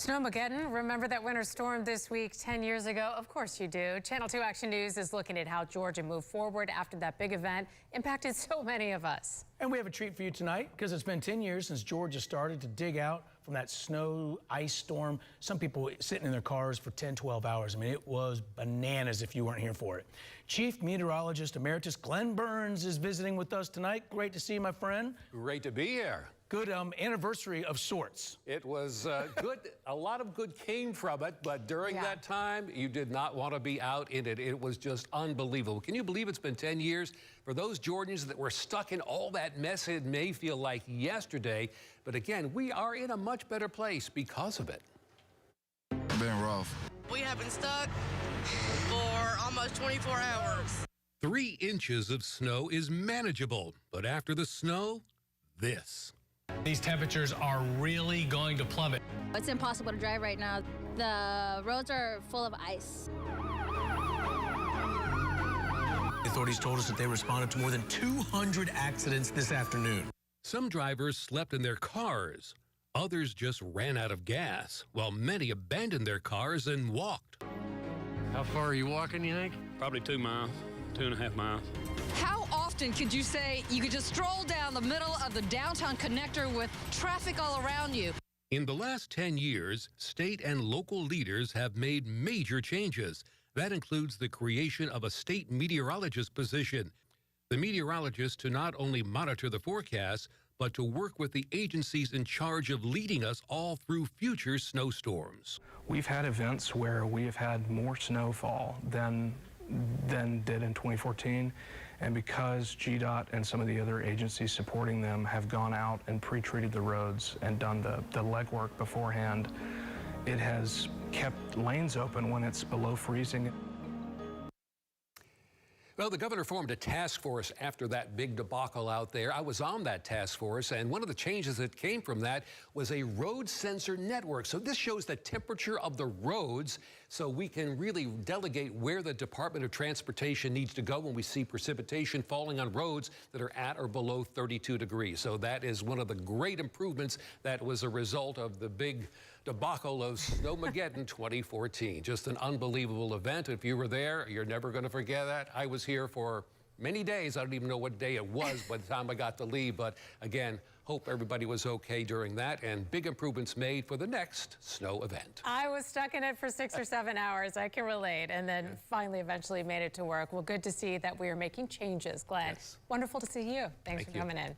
Snowmageddon, remember that winter storm this week 10 years ago? Of course you do. Channel 2 Action News is looking at how Georgia moved forward after that big event impacted so many of us. And we have a treat for you tonight because it's been 10 years since Georgia started to dig out from that snow ice storm. Some people sitting in their cars for 10, 12 hours. I mean, it was bananas if you weren't here for it. Chief Meteorologist Emeritus Glenn Burns is visiting with us tonight. Great to see you, my friend. Great to be here. Good anniversary of sorts. It was good. A lot of good came from it, but during that time, you did not want to be out in it. It was just unbelievable. Can you believe it's been 10 years? For those Georgians that were stuck in all that mess, it may feel like yesterday, but again, we are in a much better place because of it. It's been rough. We have been stuck for almost 24 hours. 3 inches of snow is manageable, but after the snow, this. These temperatures are really going to plummet. It's impossible to drive right now. The roads are full of ice. Authorities told us that they responded to more than 200 accidents this afternoon. Some drivers slept in their cars. Others just ran out of gas, while many abandoned their cars and walked. How far are you walking, you think? Probably 2 miles, 2.5 miles. How often could you say you could just stroll down the middle of the downtown connector with traffic all around you? In the last 10 years, state and local leaders have made major changes. That includes the creation of a state meteorologist position. The meteorologist to not only monitor the forecast, but to work with the agencies in charge of leading us all through future snowstorms. We've had events where we have had more snowfall than did in 2014, and because GDOT and some of the other agencies supporting them have gone out and pre-treated the roads and done the legwork beforehand, it has kept lanes open when it's below freezing. Well, the governor formed a task force after that big debacle out there. I was on that task force, and one of the changes that came from that was a road sensor network. So this shows the temperature of the roads, so we can really delegate where the Department of Transportation needs to go when we see precipitation falling on roads that are at or below 32 degrees. So that is one of the great improvements that was a result of the big debacle of Snowmageddon 2014. Just an unbelievable event. If you were there, you're never going to forget that. I was here for many days. I don't even know what day it was by the time I got to leave. But again, hope everybody was okay during that, and big improvements made for the next snow event. I was stuck in it for 6 or 7 hours. I can relate. And then finally, eventually made it to work. Well, good to see that we are making changes, Glenn. Yes. Wonderful to see you. Thanks for coming in.